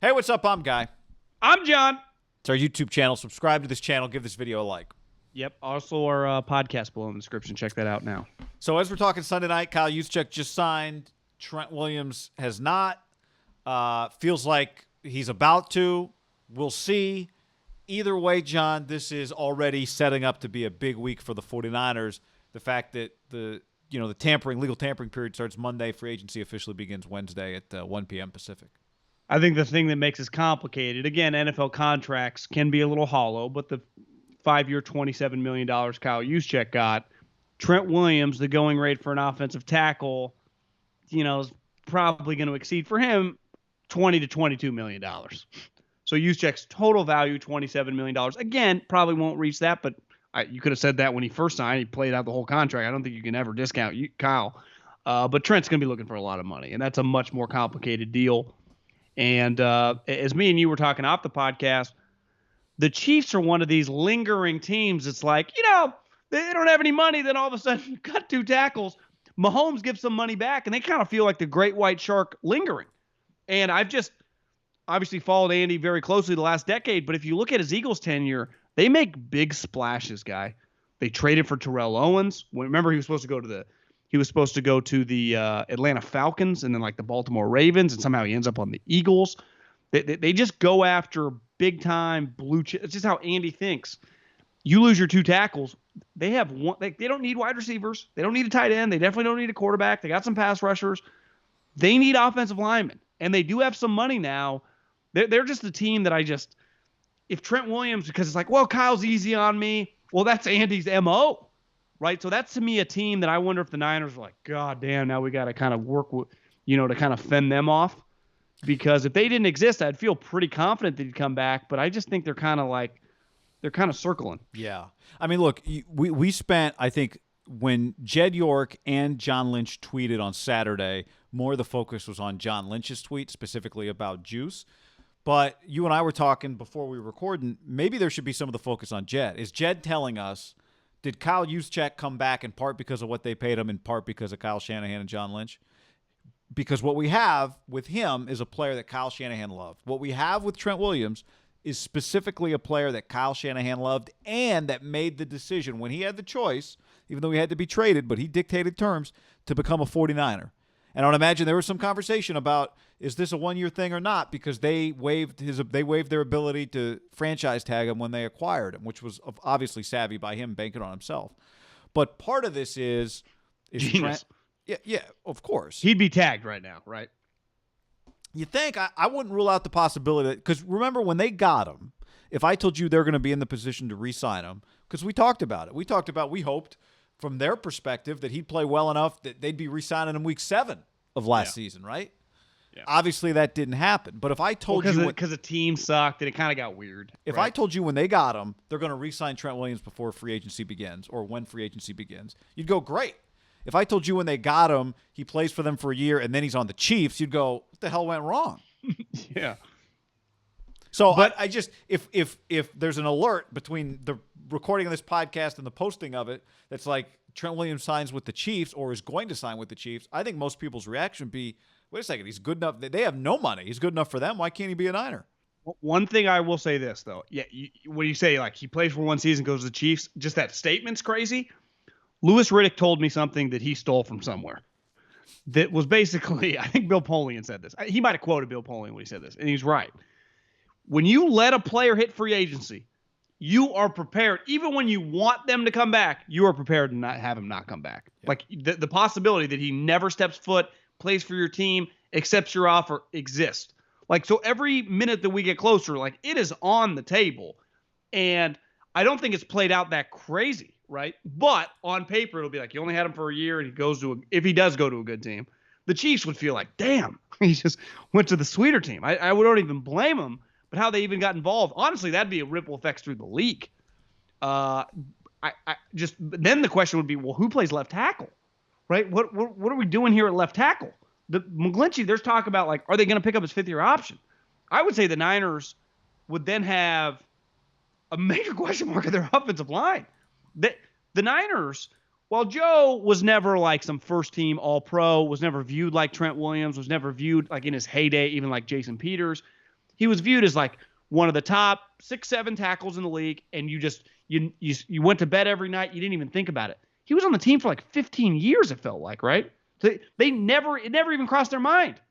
Hey, what's up? I'm Guy. I'm John. It's our YouTube channel. Subscribe to this channel. Give this video a like. Yep. Also, our podcast below in the description. Check that out now. So as we're talking Sunday night, Kyle Juszczyk just signed. Trent Williams has not. Feels like he's about to. We'll see. Either way, John, this is already setting up to be a big week for the 49ers. The fact that the legal tampering period starts Monday, free agency officially begins Wednesday at 1 p.m. Pacific. I think the thing that makes this complicated, again, NFL contracts can be a little hollow, but the 5-year, $27 million Kyle Juszczyk got, Trent Williams, the going rate for an offensive tackle, is probably going to exceed for him $20 to $22 million. So Juszczyk's total value, $27 million. Again, probably won't reach that, but you could have said that when he first signed. He played out the whole contract. I don't think you can ever discount Kyle. But Trent's going to be looking for a lot of money, and that's a much more complicated deal. And as me and you were talking off the podcast, the Chiefs are one of these lingering teams. It's like, they don't have any money. Then all of a sudden you cut 2 tackles. Mahomes gives some money back, and they kind of feel like the great white shark lingering. And I've just obviously followed Andy very closely the last decade. But if you look at his Eagles tenure, they make big splashes, Guy. They traded for Terrell Owens. Remember, he was supposed to go to the Atlanta Falcons and then like the Baltimore Ravens, and somehow he ends up on the Eagles. They just go after big time blue chip. It's just how Andy thinks. You lose your 2 tackles. They have one. They don't need wide receivers. They don't need a tight end. They definitely don't need a quarterback. They got some pass rushers. They need offensive linemen, and they do have some money now. They're just a team that if Trent Williams, because it's like, well, Kyle's easy on me. Well, that's Andy's MO. Right, so that's to me a team that I wonder if the Niners are like, God damn, now we got to kind of work with, to kind of fend them off. Because if they didn't exist, I'd feel pretty confident that he'd come back. But I just think they're kind of circling. Yeah, I mean, look, we spent, I think, when Jed York and John Lynch tweeted on Saturday, more of the focus was on John Lynch's tweet, specifically about Juice. But you and I were talking before we were recording, maybe there should be some of the focus on Jed. Is Jed telling us, did Kyle Juszczyk come back in part because of what they paid him, in part because of Kyle Shanahan and John Lynch? Because what we have with him is a player that Kyle Shanahan loved. What we have with Trent Williams is specifically a player that Kyle Shanahan loved and that made the decision when he had the choice, even though he had to be traded, but he dictated terms, to become a 49er. And I would imagine there was some conversation about, is this a one-year thing or not? Because they waived their ability to franchise tag him when they acquired him, which was obviously savvy by him banking on himself. But part of this is Genius. Trent. Yeah, of course. He'd be tagged right now, right? You think? I wouldn't rule out the possibility that, because remember when they got him, if I told you they're going to be in the position to re-sign him, because we talked about it. We hoped from their perspective that he'd play well enough that they'd be re-signing him week 7 of last season, right? Yeah. Obviously, that didn't happen. But if I told you, because the team sucked and it kind of got weird. If I told you when they got him, they're going to re-sign Trent Williams before free agency begins, or when free agency begins, you'd go, great. If I told you when they got him, he plays for them for a year and then he's on the Chiefs, you'd go, what the hell went wrong? Yeah. So, but I just, if there's an alert between the recording of this podcast and the posting of it that's like Trent Williams signs with the Chiefs or is going to sign with the Chiefs, I think most people's reaction would be, wait a second, he's good enough. They have no money. He's good enough for them. Why can't he be a Niner? One thing I will say this, though. Yeah, when you say, like, he plays for one season, goes to the Chiefs, just that statement's crazy. Louis Riddick told me something that he stole from somewhere. That was basically, I think Bill Polian said this. He might have quoted Bill Polian when he said this, and he's right. When you let a player hit free agency, you are prepared. Even when you want them to come back, you are prepared to not have him not come back. Yeah. Like the possibility that he never steps foot, plays for your team, accepts your offer exists. Like, so every minute that we get closer, like, it is on the table. And I don't think it's played out that crazy, right? But on paper, it'll be like, you only had him for a year, and if he does go to a good team, the Chiefs would feel like, damn, he just went to the sweeter team. I wouldn't even blame him. But how they even got involved, honestly, that'd be a ripple effect through the league. Then the question would be, well, who plays left tackle, right? What are we doing here at left tackle? The McGlinchey, there's talk about, like, are they going to pick up his 5th-year option? I would say the Niners would then have a major question mark at their offensive line. The Niners, while Joe was never like some first-team All-Pro, was never viewed like Trent Williams, was never viewed like in his heyday, even like Jason Peters, he was viewed as like one of the top 6-7 tackles in the league, and you went to bed every night. You didn't even think about it. He was on the team for like 15 years, it felt like, right? It never even crossed their mind.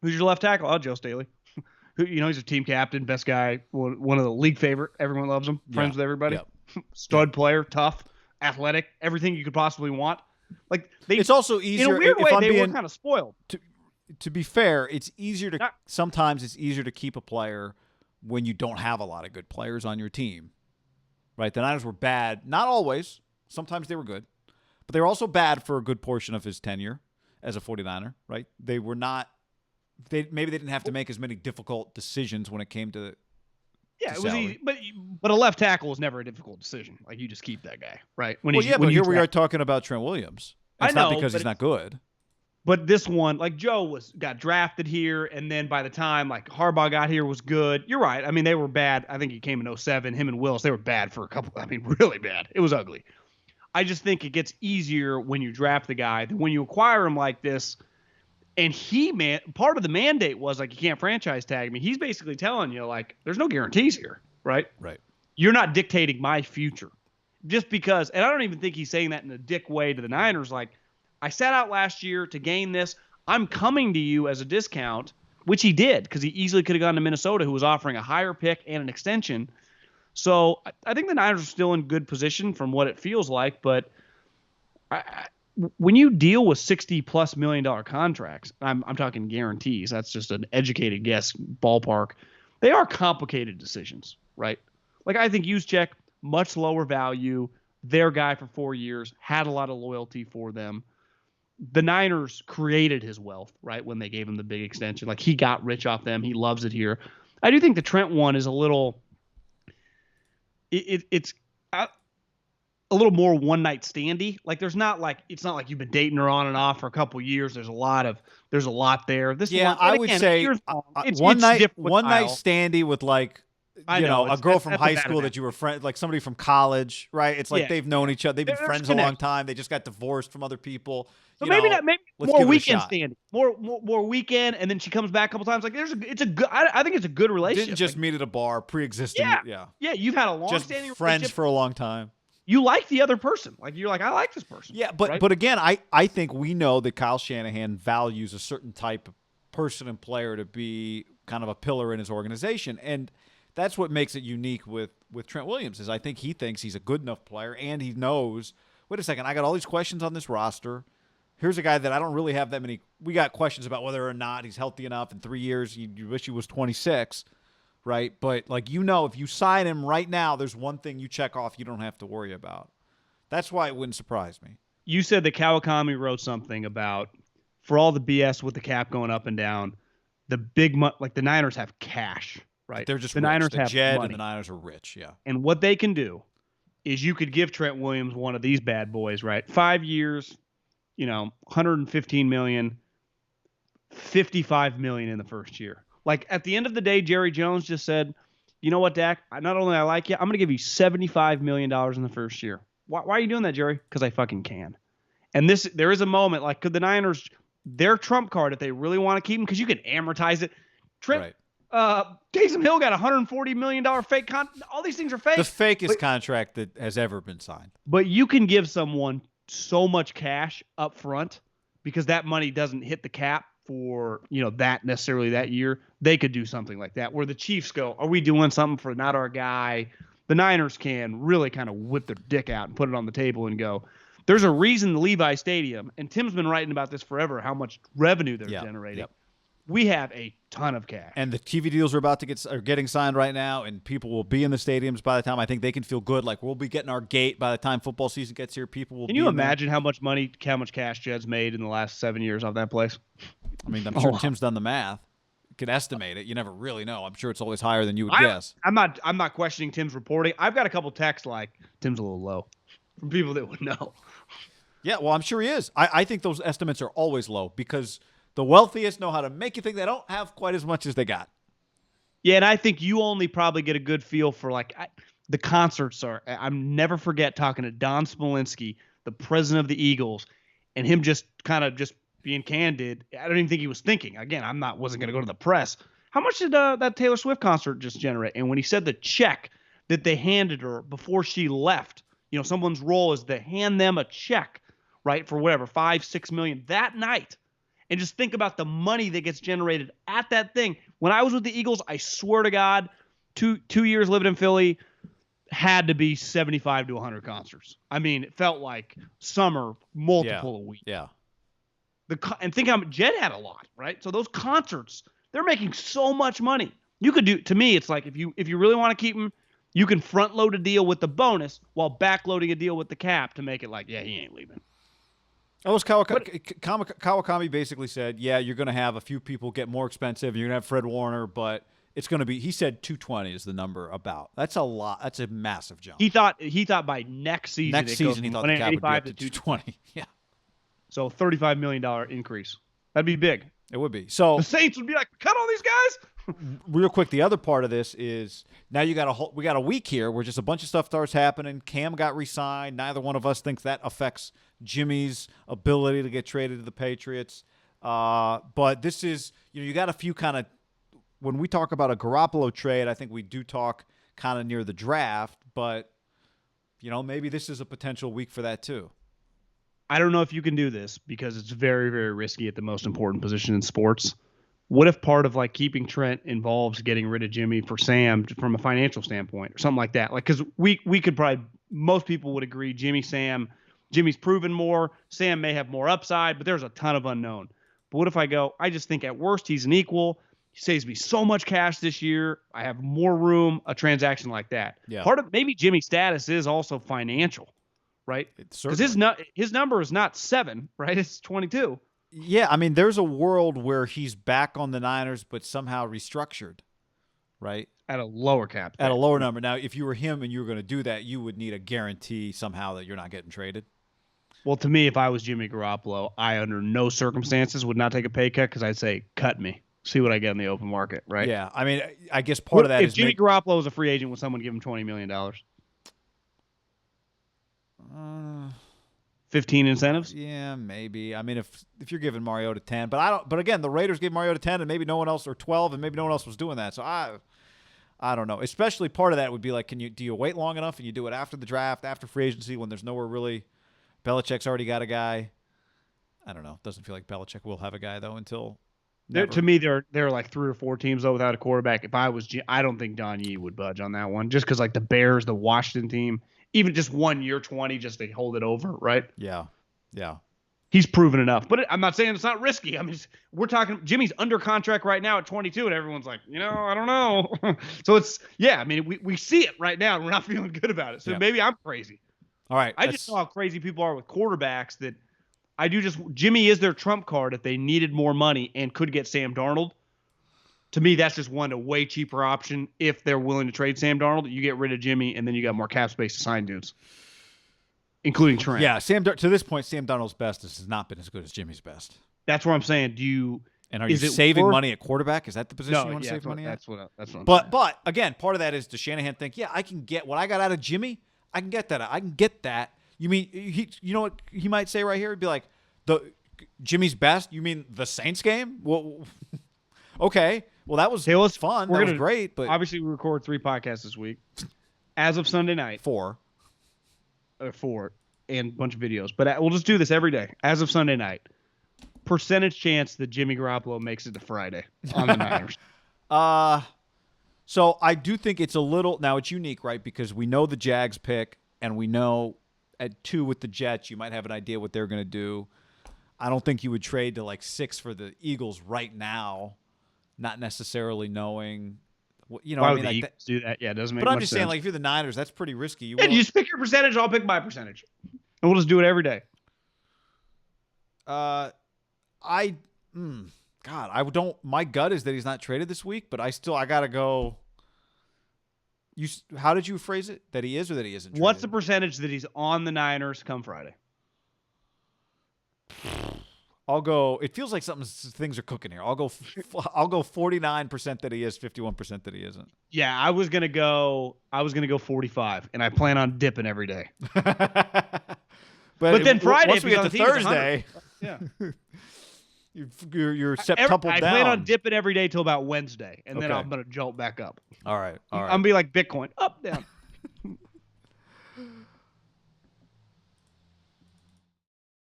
Who's your left tackle? Oh, Joe Staley. He's a team captain, best guy, one of the league favorite. Everyone loves him, friends with everybody. Stud player, tough, athletic, everything you could possibly want. Like it's also easier in a weird way. They were kind of spoiled. To be fair, sometimes it's easier to keep a player when you don't have a lot of good players on your team, right? The Niners were bad, not always. Sometimes they were good, but they were also bad for a good portion of his tenure as a 49er, right? They were not. Maybe they didn't have to make as many difficult decisions when it came to. Yeah, it was easy, but a left tackle is never a difficult decision. Like you just keep that guy, right? But here we are talking about Trent Williams. It's not because he's not good. But this one, like Joe got drafted here, and then by the time like Harbaugh got here was good. You're right. I mean, they were bad. I think he came in 2007. Him and Willis, they were bad for a couple. I mean, really bad. It was ugly. I just think it gets easier when you draft the guy than when you acquire him like this. And part of the mandate was like, you can't franchise tag me. He's basically telling you like, there's no guarantees here, right? Right. You're not dictating my future just because. And I don't even think he's saying that in a dick way to the Niners. Like, I sat out last year to gain this. I'm coming to you as a discount, which he did because he easily could have gone to Minnesota, who was offering a higher pick and an extension. So I think the Niners are still in good position from what it feels like. But when you deal with $60+ million contracts, I'm talking guarantees. That's just an educated guess, ballpark. They are complicated decisions, right? Like I think Juszczyk, much lower value, their guy for 4 years, had a lot of loyalty for them. The Niners created his wealth, right, when they gave him the big extension. Like he got rich off them. He loves it here. I do think the Trent one is a little. It's a little more one night standy. Like it's not like you've been dating her on and off for a couple years. There's a lot there. This one, I would say one night standy with like a girl from high school that you were friends, like somebody from college, right? It's like they've known each other. They've been friends a long time. They just got divorced from other people. So maybe more weekend standy, more weekend, and then she comes back a couple times. Like I think it's a good relationship. Didn't just meet at a bar, pre-existing. Yeah. You've had a long-standing friends for a long time. You like the other person. Like you're like, I like this person. Yeah, but again, I think we know that Kyle Shanahan values a certain type of person and player to be kind of a pillar in his organization, and that's what makes it unique with Trent Williams. Is I think he thinks he's a good enough player, and he knows. Wait a second, I got all these questions on this roster. Here's a guy that I don't really have that many. We got questions about whether or not he's healthy enough. In 3 years, you wish he was 26. Right, but like if you sign him right now, there's one thing you check off you don't have to worry about. That's why it wouldn't surprise me. You said that Kawakami wrote something about for all the BS with the cap going up and down, the the Niners have cash, right? They're just the rich. Niners have Jed money. And the Niners are rich, yeah. And what they can do is you could give Trent Williams one of these bad boys, right? 5 years, $115 million, $55 million in the first year. Like, at the end of the day, Jerry Jones just said, you know what, Dak? Not only I like you, I'm going to give you $75 million in the first year. Why are you doing that, Jerry? Because I fucking can. And there is a moment, like, could the Niners, their trump card, if they really want to keep him, because you can amortize it. Trent, Taysom Hill got a $140 million fake contract. All these things are fake. The fakest contract that has ever been signed. But you can give someone so much cash up front because that money doesn't hit the cap for that necessarily that year. They could do something like that where the Chiefs go, are we doing something for not our guy? The Niners can really kind of whip their dick out and put it on the table and go, there's a reason the Levi Stadium, and Tim's been writing about this forever, how much revenue they're generating. Yep. We have a ton of cash. And the TV deals are getting signed right now, and people will be in the stadiums by the time. I think they can feel good. Like, we'll be getting our gate by the time football season gets here. People will. Can you imagine how much cash Jed's made in the last 7 years off that place? I mean, I'm sure Tim's done the math. You can estimate it. You never really know. I'm sure it's always higher than you would guess. I'm not questioning Tim's reporting. I've got a couple texts like Tim's a little low from people that would know. Yeah, well, I'm sure he is. I think those estimates are always low because the wealthiest know how to make you think they don't have quite as much as they got. Yeah, and I think you only probably get a good feel for the concerts are. I'm never forget talking to Don Smolinski, the president of the Eagles, and him just kind of just being candid. I don't even think he was thinking. Again, wasn't going to go to the press. How much did that Taylor Swift concert just generate? And when he said the check that they handed her before she left, someone's role is to hand them a check, right, for whatever, $5-6 million that night. And just think about the money that gets generated at that thing. When I was with the Eagles, I swear to God, two years living in Philly, had to be 75 to 100 concerts. I mean, it felt like summer, multiple a week. Yeah. And think how Jed had a lot, right? So those concerts, they're making so much money. You could do, to me, it's like if you really want to keep him, you can front load a deal with the bonus while back loading a deal with the cap to make it like, yeah, he ain't leaving. That was Kawakami basically said, yeah, you're going to have a few people get more expensive. You're going to have Fred Warner, but it's going to be, he said 220 is the number about. That's a lot. That's a massive jump. He thought by next season he thought the cap would be up to 220. Yeah. So $35 million increase. That'd be big. It would be. So the Saints would be like, cut all these guys. Real quick, the other part of this is now we got a week here where just a bunch of stuff starts happening. Cam got re-signed. Neither one of us thinks that affects Jimmy's ability to get traded to the Patriots. But this is, you got a few kind of, when we talk about a Garoppolo trade, I think we do talk kind of near the draft, but maybe this is a potential week for that too. I don't know if you can do this because it's very, very risky at the most important position in sports. What if part of like keeping Trent involves getting rid of Jimmy for Sam from a financial standpoint or something like that? Like, because we could probably, most people would agree Jimmy's proven more. Sam may have more upside, but there's a ton of unknown. But what if I just think at worst he's an equal. He saves me so much cash this year. I have more room, a transaction like that. Yeah. Part of maybe Jimmy's status is also financial, right? Because his number is not 7, right? It's 22. Yeah, I mean, there's a world where he's back on the Niners, but somehow restructured, right? At a lower cap. At a lower number. Now, if you were him and you were going to do that, you would need a guarantee somehow that you're not getting traded. Well, to me, if I was Jimmy Garoppolo, I under no circumstances would not take a pay cut because I'd say, cut me. See what I get in the open market, right? Yeah, I mean, I guess part of that is if Jimmy Garoppolo was a free agent, would someone give him $20 million? 15 incentives? Yeah, maybe. I mean, if you're giving Mariota 10, but I don't. But again, the Raiders gave Mariota 10, and maybe no one else, or 12, and maybe no one else was doing that. So I don't know. Especially part of that would be like, do you wait long enough and you do it after the draft, after free agency, when there's nowhere really? Belichick's already got a guy. I don't know. Doesn't feel like Belichick will have a guy though until. To me, there are like 3 or 4 teams though without a quarterback. If I was, I don't think Don Yee would budge on that one, just because like the Bears, the Washington team, even just 1 year 20, just to hold it over, right? Yeah. He's proven enough, but I'm not saying it's not risky. I mean, we're talking Jimmy's under contract right now at 22, and everyone's like, I don't know. So it's I mean, we see it right now, and we're not feeling good about it. So maybe I'm crazy. All right, I just know how crazy people are with quarterbacks that. Jimmy is their trump card if they needed more money and could get Sam Darnold. To me, that's just a way cheaper option if they're willing to trade Sam Darnold. You get rid of Jimmy, and then you got more cap space to sign dudes, including Trent. Yeah, to this point, Sam Darnold's best has not been as good as Jimmy's best. That's what I'm saying. Are you saving money at quarterback? Is that the position you want to save money at? That's what I'm saying. But again, part of that is, does Shanahan think, I can get what I got out of Jimmy? I can get that. I can get that. You mean you know what he might say right here? He'd be like, Jimmy's best? You mean the Saints game? Well, okay. Well, that was fun. That was great. But obviously, we record 3 podcasts this week. As of Sunday night, 4, and a bunch of videos. But we'll just do this every day. As of Sunday night, percentage chance that Jimmy Garoppolo makes it to Friday on the Niners. So I do think it's a little. Now it's unique, right? Because we know the Jags pick, and we know at 2 with the Jets, you might have an idea what they're going to do. I don't think you would trade to like 6 for the Eagles right now, not necessarily knowing. Why would the Eagles do that? Yeah, it doesn't make much sense. But I'm just saying, like, if you're the Niners, that's pretty risky. You just pick your percentage. I'll pick my percentage, and we'll just do it every day. God, I don't. My gut is that he's not traded this week, but I gotta go. How did you phrase it? That he is or that he isn't traded? What's the percentage that he's on the Niners come Friday? I'll go. It feels like things are cooking here. I'll go 49% that he is, 51% that he isn't. Yeah, I was gonna go 45, and I plan on dipping every day. but then Friday, once we get to Thursday, yeah. You're septupled I down. plan on dipping every day till about Wednesday, and then Okay. I'm gonna jolt back up. All right. I'm gonna be like Bitcoin, up, down.